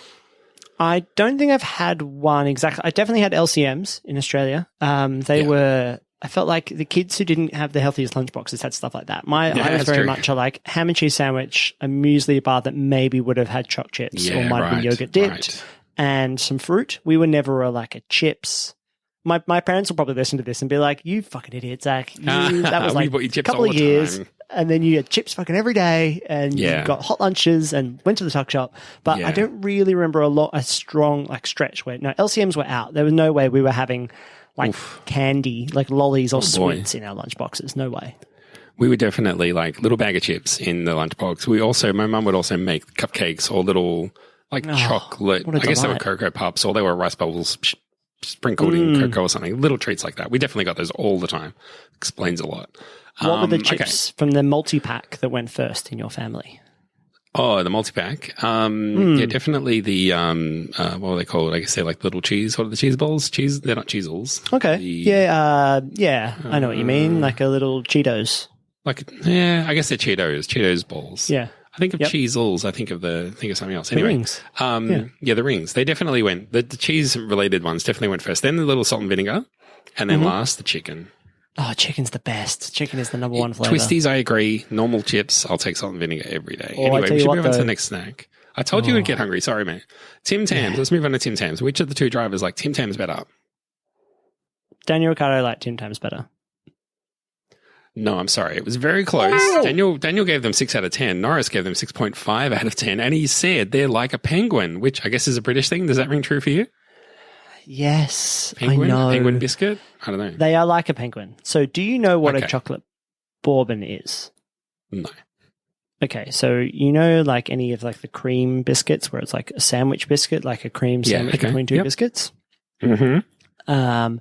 I don't think I've had one exactly. I definitely had LCMs in Australia. I felt like the kids who didn't have the healthiest lunchboxes had stuff like that. I was very much a ham and cheese sandwich, a muesli bar that maybe would have had choc chips or might have been yogurt dipped, and some fruit. We were never a chips. My parents will probably listen to this and be like, "You fucking idiot, Zach! That was like a couple of years, and then you had chips fucking every day, and you got hot lunches and went to the tuck shop." But I don't really remember a strong stretch where LCMs were out. There was no way we were having candy, like lollies or sweets in our lunchboxes. No way. We were definitely little bag of chips in the lunchbox. My mum would also make cupcakes or little chocolate. I guess they were Cocoa Puffs or they were rice bubbles sprinkled in cocoa or something. Little treats like that. We definitely got those all the time. Explains a lot. What were the chips from the multi-pack that went first in your family? Oh, the multi-pack. Yeah, definitely the, what were they called? I guess they're like little cheese. What are the cheese balls? They're not cheesels. Okay. I know what you mean. Like a little Cheetos. I guess they're Cheetos balls. Yeah. I think of cheesels. I think of something else. Anyway, the rings. The rings. They definitely went. The cheese-related ones definitely went first. Then the little salt and vinegar, and then last the chicken. Oh, chicken's the best. Chicken is the number one flavor. Twisties, I agree. Normal chips, I'll take salt and vinegar every day. Oh, anyway, we should move on to the next snack. I told you we'd get hungry. Sorry, mate. Tim Tams. Let's move on to Tim Tams. Which of the two drivers like Tim Tams better? Daniel Ricciardo liked Tim Tams better. No, I'm sorry. It was very close. Daniel gave them 6 out of 10. Norris gave them 6.5 out of 10. And he said they're like a penguin, which I guess is a British thing. Does that ring true for you? Yes, penguin? I know. Penguin biscuit? I don't know. They are like a penguin. So do you know what a chocolate bourbon is? No. Okay, so you know any of the cream biscuits where it's like a sandwich biscuit, like a cream sandwich between two biscuits? Mm-hmm.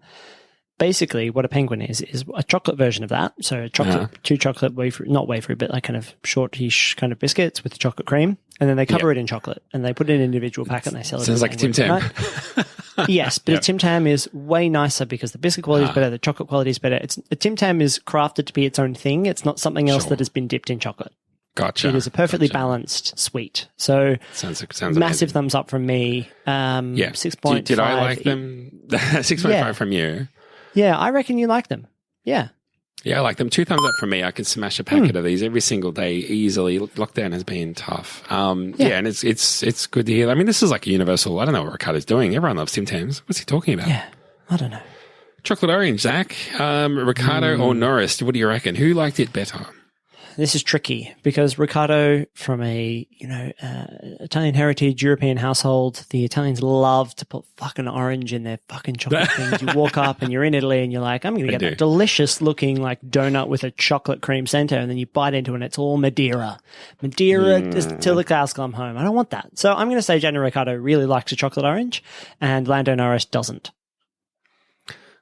Basically, what a penguin is a chocolate version of that. So two chocolate wafer, not wafer, but like kind of shortish kind of biscuits with chocolate cream. And then they cover it in chocolate and they put it in an individual packet and they sell it. Sounds like a Tim Tam. Yes, but a Tim Tam is way nicer because the biscuit quality is better, the chocolate quality is better. A Tim Tam is crafted to be its own thing. It's not something else that has been dipped in chocolate. Gotcha. It is a perfectly balanced sweet. So sounds massive amazing. Thumbs up from me. 6.5. Did I like them? 6.5 from you. Yeah, I reckon you like them. Yeah. Yeah, I like them. 2 thumbs up from me. I could smash a packet of these every single day easily. Lockdown has been tough. And it's good to hear. I mean, this is like a universal. I don't know what Ricardo's doing. Everyone loves Tim Tams. What's he talking about? Yeah, I don't know. Chocolate orange, Zach. Ricardo or Norris? What do you reckon? Who liked it better? this is tricky because Riccardo, from a Italian heritage, European household, the Italians love to put fucking orange in their fucking chocolate things. You walk up and you're in Italy and you're like, I'm going to get that delicious looking like donut with a chocolate cream center, and then you bite into it and it's all Madeira just till the cows come home. I don't want that. So I'm going to say Daniel Ricciardo really likes a chocolate orange, and Lando Norris doesn't.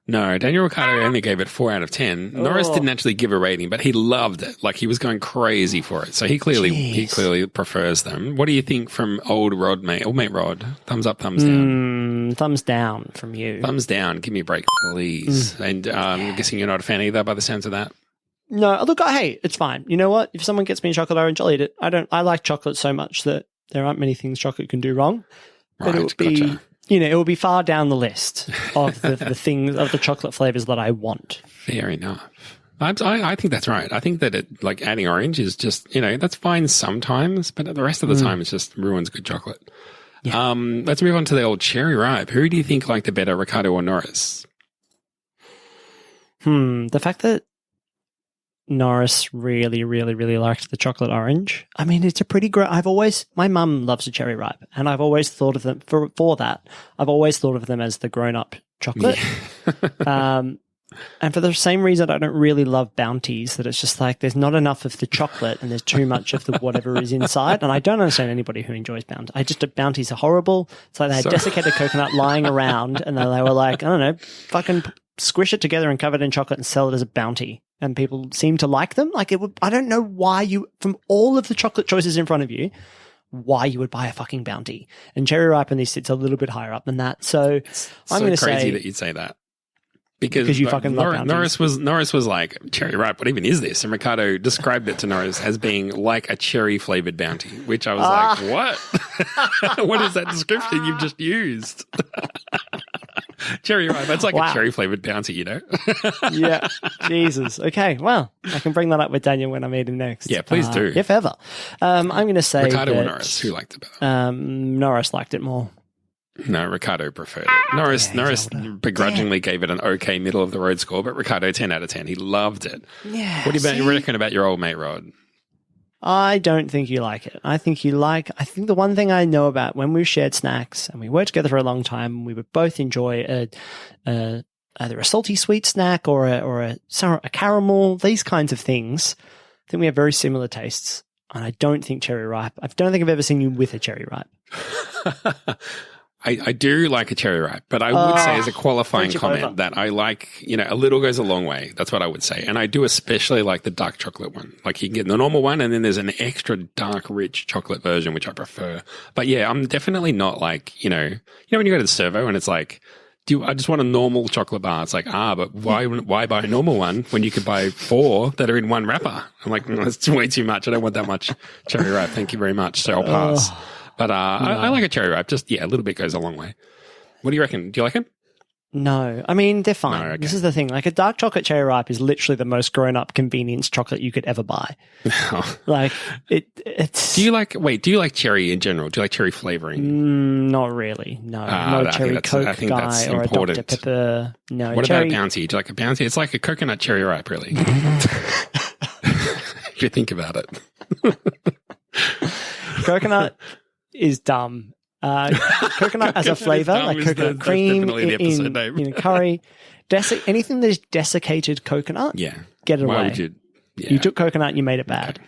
No, Daniel Ricciardo only gave it 4 out of 10. Norris didn't actually give a rating, but he loved it. Like, he was going crazy for it. So he clearly prefers them. What do you think from old mate Rod? Thumbs up, thumbs down? Thumbs down from you. Thumbs down. Give me a break, please. And I'm guessing you're not a fan either by the sounds of that. No, look, hey, it's fine. You know what? If someone gets me a chocolate orange, I'll eat it. I like chocolate so much that there aren't many things chocolate can do wrong. But it would be... Gotcha. it will be far down the list of the things of the chocolate flavors that I want. Fair enough. I think that's right. I think that adding orange is just, that's fine sometimes, but the rest of the time it just ruins good chocolate. Yeah. Let's move on to the old cherry ripe. Who do you think liked it better, Ricciardo or Norris? The fact that Norris really, really, really liked the chocolate orange. I mean, it's a pretty great... my mum loves a cherry ripe, and I've always thought of them for that. I've always thought of them as the grown-up chocolate. Yeah. And for the same reason, I don't really love Bounties, that it's just like there's not enough of the chocolate and there's too much of the whatever is inside. And I don't understand anybody who enjoys Bounties. Bounties are horrible. It's like they had desiccated coconut lying around, and then they were like, I don't know, fucking squish it together and cover it in chocolate and sell it as a Bounty. And people seem to like them. Like, I don't know why from all of the chocolate choices in front of you, why you would buy a fucking Bounty. And cherry ripe in this sits a little bit higher up than that. So I'm going to say... crazy that you'd say that. Because you fucking love Bounties. Norris was like, cherry ripe, what even is this? And Ricciardo described it to Norris as being like a cherry flavored Bounty, which I was like, what? What is that description you've just used? Cherry ripe, that's like a cherry flavored Bounty, Yeah, Jesus. Okay, well, I can bring that up with Daniel when I meet him next. Yeah, please do. If ever. I'm going to say Ricciardo or Norris, who liked it better? Norris liked it more. No, Ricciardo preferred it. Norris begrudgingly gave it an okay middle of the road score, but Ricciardo 10 out of 10. He loved it. Yeah. What do you reckon about your old mate Rod? I don't think you like it. I think the one thing I know about when we've shared snacks and we worked together for a long time, we would both enjoy either a salty sweet snack or a caramel, these kinds of things. I think we have very similar tastes. And I don't think cherry ripe. I don't think I've ever seen you with a cherry ripe. I do like a cherry ripe, but I would say as a qualifying comment that I like, a little goes a long way. That's what I would say. And I do especially like the dark chocolate one. Like, you can get the normal one, and then there's an extra dark, rich chocolate version, which I prefer. But yeah, I'm definitely not like, when you go to the servo and it's like, I just want a normal chocolate bar. It's like, but why buy a normal one when you could buy 4 that are in one wrapper? I'm like, that's way too much. I don't want that much cherry ripe. Thank you very much. So I'll pass. But I like a cherry ripe. Just, a little bit goes a long way. What do you reckon? Do you like them? No. I mean, they're fine. No, okay. This is the thing. Like, a dark chocolate cherry ripe is literally the most grown-up convenience chocolate you could ever buy. Like, it's... Do you like cherry in general? Do you like cherry flavoring? Not really. No. Not a cherry Coke guy or a Dr. Pepper. No. What about a Bounty? Do you like a Bounty? It's like a coconut cherry ripe, really. If you think about it. Coconut is dumb. Coconut as a flavor, like coconut cream in curry. Anything that is desiccated coconut, get it away. Why would you? Yeah. You took coconut, you made it bad. Okay.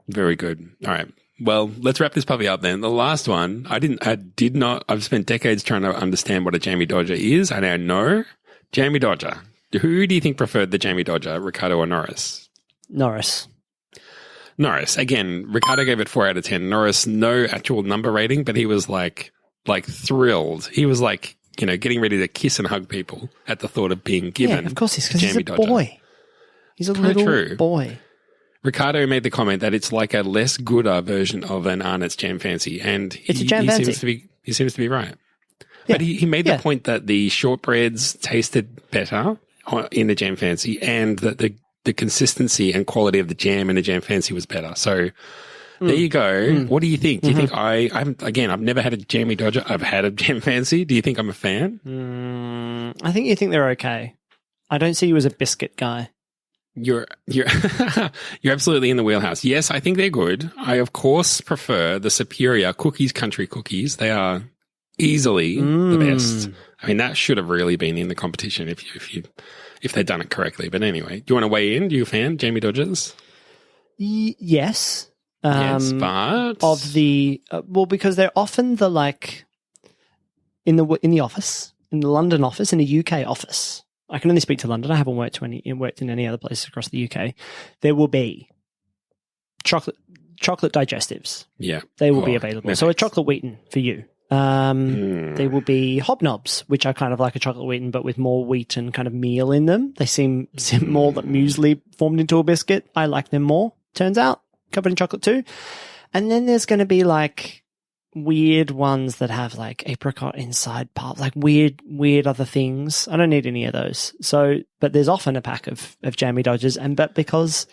Very good. All right. Well, let's wrap this puppy up then. The last one, I've spent decades trying to understand what a Jamie Dodger is. I now know. Jamie Dodger. Who do you think preferred the Jamie Dodger, Ricciardo or Norris? Norris. Again, Ricciardo gave it 4 out of 10. Norris, no actual number rating, but he was like thrilled. He was like, getting ready to kiss and hug people at the thought of being given. Yeah, of course, because he's a boy. He's a little boy. Ricciardo made the comment that it's like a less gooder version of an Arnott's Jam Fancy, and it's a Jam Fancy. He seems to be right. Yeah. But he made the point that the shortbreads tasted better in the Jam Fancy, and that the consistency and quality of the jam in the Jam Fancy was better. So there you go. What do you think? Do you think I've never had a Jamie Dodger. I've had a Jam Fancy. Do you think I'm a fan? I think you think they're okay. I don't see you as a biscuit guy. You're you're absolutely in the wheelhouse. Yes, I think they're good. I of course prefer the superior Cookies Country cookies. They are easily the best. I mean, that should have really been in the competition if they'd done it correctly. But anyway, do you want to weigh in? Do you a fan, Jamie Dodgers? Yes. Yes, but of the well, because they're often the like in the office, in the London office, in the UK office. I can only speak to London. I haven't worked in any other places across the UK. There will be chocolate digestives. Yeah, they will be available. No so thanks. a chocolate Wheaton for you. They will be hobnobs, which are kind of like a chocolate Wheaton, but with more wheat and kind of meal in them. They seem more like muesli formed into a biscuit. I like them more. Turns out, covered in chocolate too. And then there's going to be like weird ones that have like apricot inside pulp, like weird other things. I don't need any of those. So, but there's often a pack of Jammy Dodgers, but because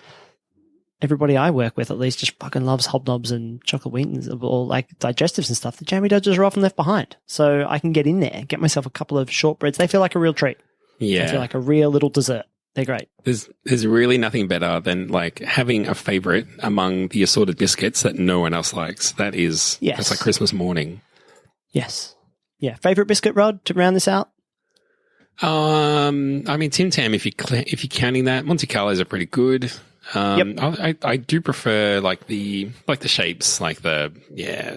everybody I work with at least just fucking loves hobnobs and chocolate Wheatons or like digestives and stuff, the Jammy Dodgers are often left behind. So I can get in there, get myself a couple of shortbreads. They feel like a real treat. Yeah, They feel like a real little dessert. They're great. There's really nothing better than like having a favorite among the assorted biscuits that no one else likes. That's like Christmas morning. Yes. Yeah. Favorite biscuit, Rod, to round this out? I mean, Tim Tam, if you're counting that, Monte Carlos are pretty good. I do prefer like the shapes, like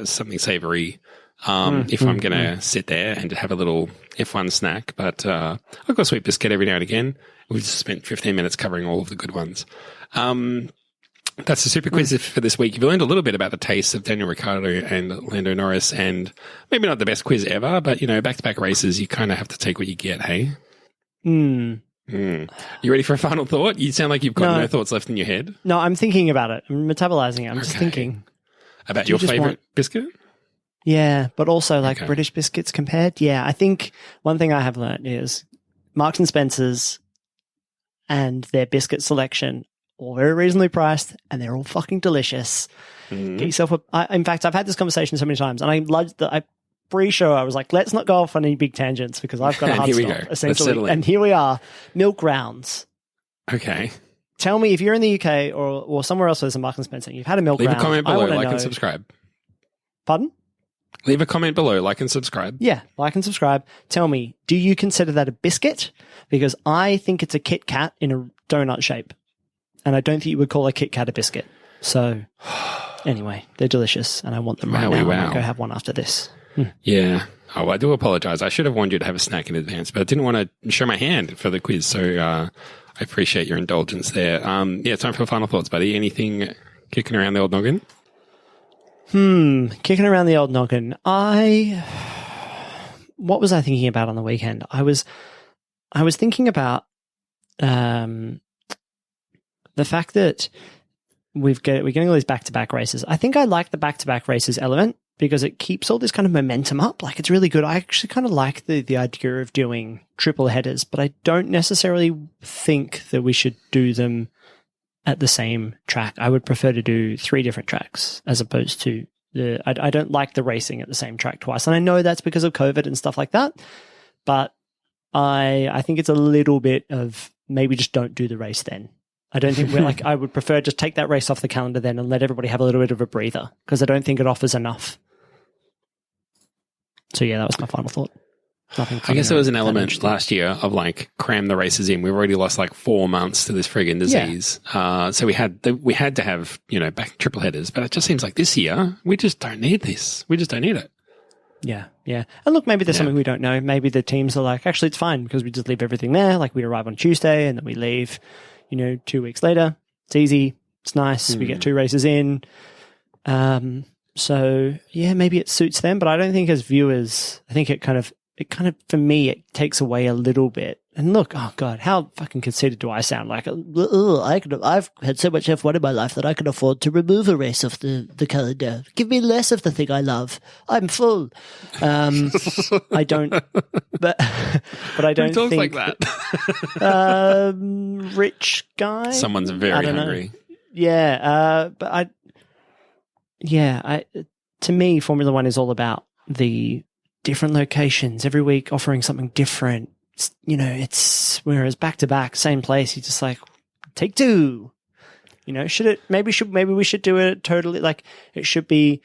something savory. If I'm going to sit there and have a little F1 snack, but I've got a sweet biscuit every now and again. We've just spent 15 minutes covering all of the good ones. That's the super quiz for this week. You've learned a little bit about the tastes of Daniel Ricciardo and Lando Norris, and maybe not the best quiz ever, but, back-to-back races, you kind of have to take what you get, hey? You ready for a final thought? You sound like you've got no thoughts left in your head. No, I'm thinking about it. I'm metabolizing it. I'm just thinking. About your favorite biscuit? Yeah, but also like British biscuits compared. Yeah, I think one thing I have learned is Marks and Spencer's and their biscuit selection, all very reasonably priced, and they're all fucking delicious. Get yourself in fact, I've had this conversation so many times, and I loved that. Pre-show, I was like, let's not go off on any big tangents because I've got a hard stop, essentially. And here we are, milk rounds. Okay. Tell me if you're in the UK or somewhere else there's a Marks and Spencer, you've had a milk round. Leave a comment below, like and subscribe. Pardon? Leave a comment below, like and subscribe. Yeah, like and subscribe. Tell me, do you consider that a biscuit? Because I think it's a Kit Kat in a donut shape. And I don't think you would call a Kit Kat a biscuit. So, anyway, they're delicious and I want them right now. Wow. I'm going to go have one after this. Yeah. Oh, I do apologize. I should have warned you to have a snack in advance, but I didn't want to show my hand for the quiz. So, I appreciate your indulgence there. Time for final thoughts, buddy. Anything kicking around the old noggin? Kicking around the old noggin. What was I thinking about on the weekend? I was thinking about the fact that we're getting all these back-to-back races. I think I like the back-to-back races element because it keeps all this kind of momentum up. Like, it's really good. I actually kind of like the idea of doing triple headers, but I don't necessarily think that we should do them at the same track. I would prefer to do 3 different tracks as opposed to I don't like the racing at the same track twice. And I know that's because of COVID and stuff like that, but I think it's a little bit of maybe just don't do the race then. I don't think we're like, I would prefer just take that race off the calendar then and let everybody have a little bit of a breather because I don't think it offers enough. So yeah, that was my final thought. I guess there was an element last year of like cram the races in. We've already lost like 4 months to this friggin' disease. Yeah. So we had to have, back triple headers, but it just seems like this year we just don't need this. We just don't need it. Yeah. Yeah. And look, maybe there's something we don't know. Maybe the teams are like, actually it's fine because we just leave everything there. Like we arrive on Tuesday and then we leave, 2 weeks later. It's easy. It's nice. We get 2 races in. So yeah, maybe it suits them, but I don't think as viewers, I think it kind of, for me, it takes away a little bit. And look, oh God, how fucking conceited do I sound? Like, I've had so much F1 in my life that I can afford to remove a race off the calendar. Give me less of the thing I love. I'm full. I don't, but I don't think like that. Rich guy. Someone's very hungry. Yeah, to me, Formula One is all about the different locations every week, offering something different. It's whereas back to back, same place, you're just like, take two. Maybe we should do it totally like it should be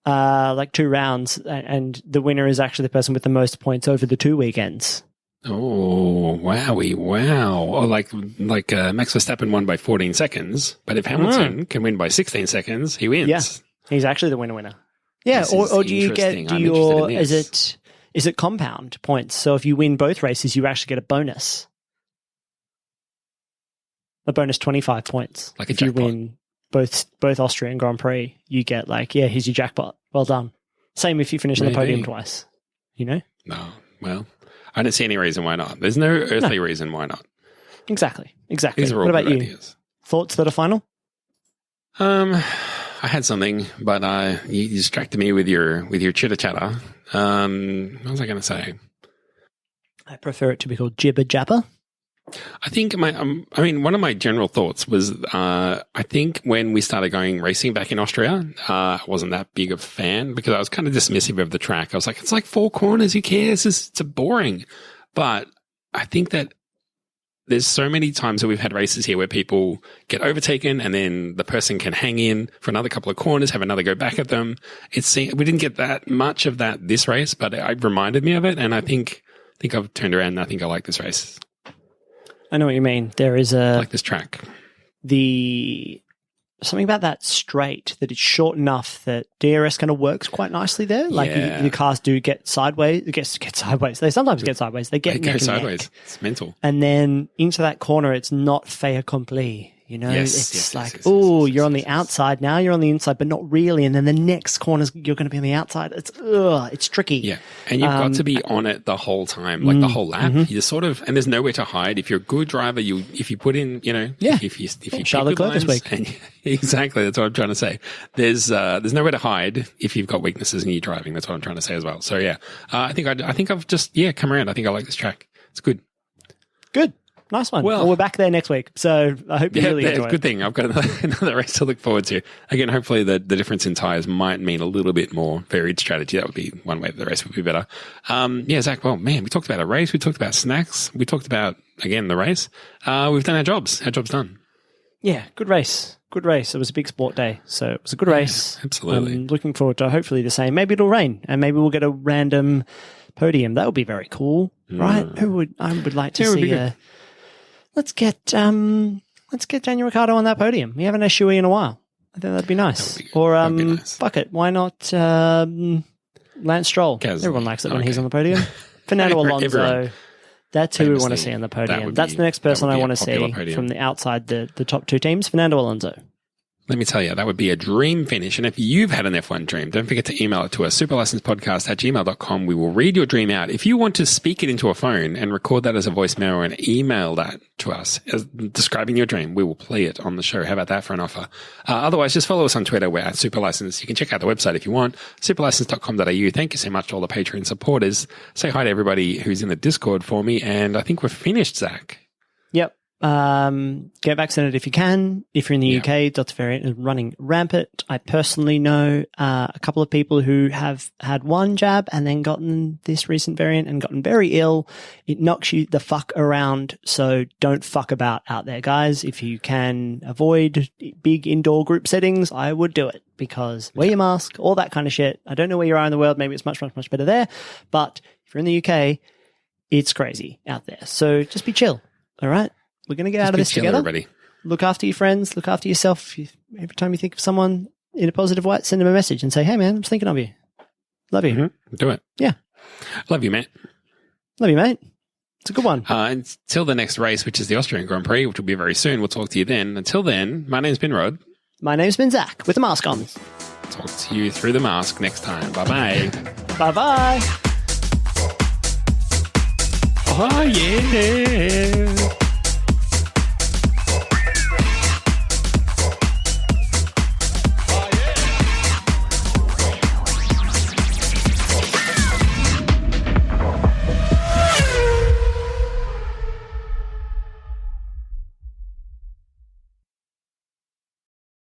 like 2 rounds, and the winner is actually the person with the most points over the 2 weekends. Oh, wowie, wow. Or like Max Verstappen won by 14 seconds, but if Hamilton can win by 16 seconds, he wins. Yeah, he's actually the winner. Yeah, or do you get is it compound points? So if you win both races, you actually get a bonus. A bonus 25 points. Like a if jackpot. You win both Austrian Grand Prix, you get here's your jackpot. Well done. Same if you finish on the podium twice. No, well, I don't see any reason why not. There's no earthly reason why not. Exactly. These are all what about good you? ideas. Thoughts that are final? I had something, but you distracted me with your chitter chatter. What was I going to say? I prefer it to be called jibber jabber. I think one of my general thoughts was, I think when we started going racing back in Austria, I wasn't that big of a fan because I was kind of dismissive of the track. I was like, it's like 4 corners. Who cares? It's boring. But I think that there's so many times that we've had races here where people get overtaken and then the person can hang in for another couple of corners, have another go back at them. We didn't get that much of that this race, but it reminded me of it. And I think I've turned around and I think I like this race. I know what you mean. There is I like this track. Something about that straight that it's short enough that DRS kind of works quite nicely there. Like the cars do get sideways. Get sideways. They sometimes get sideways. They go sideways. Neck. It's mental. And then into that corner, it's not fait accompli. You're on the outside now. You're on the inside, but not really. And then the next corner, you're going to be on the outside. It's tricky. Yeah, and you've got to be on it the whole time, like the whole lap. You just sort of, and there's nowhere to hide. If you're a good driver, if you put in, if you Charlotte Leclerc this week. Exactly, that's what I'm trying to say. There's nowhere to hide if you've got weaknesses in your driving. That's what I'm trying to say as well. So yeah, I think I've just come around. I think I like this track. It's good. Good. Nice one. Well, we're back there next week, so I hope you really enjoy it. Good thing. I've got another race to look forward to. Again, hopefully the difference in tyres might mean a little bit more varied strategy. That would be one way that the race would be better. Zach, well, man, we talked about a race. We talked about snacks. We talked about, again, the race. We've done our jobs. Our job's done. Yeah, good race. Good race. It was a big sport day, so it was a good race. Absolutely. I'm looking forward to hopefully the same. Maybe it'll rain, and maybe we'll get a random podium. That would be very cool, right? I would like to see Let's get Daniel Ricciardo on that podium. We haven't had Shui in a while. I think that'd be nice. Fuck it. Why not Lance Stroll? Everyone likes it when he's on the podium. Fernando Alonso. Everyone. That's who we want to see on the podium. That's the next person I want to see from the outside the top 2 teams. Fernando Alonso. Let me tell you, that would be a dream finish. And if you've had an F1 dream, don't forget to email it to us, superlicencepodcast@gmail.com. We will read your dream out. If you want to speak it into a phone and record that as a voicemail and email that to us as describing your dream, we will play it on the show. How about that for an offer? Otherwise, just follow us on Twitter. We're at Superlicense. You can check out the website if you want, superlicense.com.au. Thank you so much to all the Patreon supporters. Say hi to everybody who's in the Discord for me. And I think we're finished, Zach. Yep. Get vaccinated if you can. If you're in the UK, Delta variant is running rampant. I personally know a couple of people who have had one jab and then gotten this recent variant and gotten very ill. It knocks you the fuck around, so don't fuck about out there, guys. If you can avoid big indoor group settings, I would do it because wear your mask, all that kind of shit. I don't know where you are in the world. Maybe it's much, much, much better there. But if you're in the UK, it's crazy out there. So just be chill. All right? We're going to get out of this together. Everybody. Look after your friends. Look after yourself. Every time you think of someone in a positive way, send them a message and say, hey, man, I'm just thinking of you. Love you. Mm-hmm. Do it. Yeah. Love you, mate. Love you, mate. It's a good one. Until the next race, which is the Austrian Grand Prix, which will be very soon. We'll talk to you then. Until then, my name's been Rod. My name's been Zach with the mask on. Talk to you through the mask next time. Bye-bye. Bye-bye. Oh, yeah.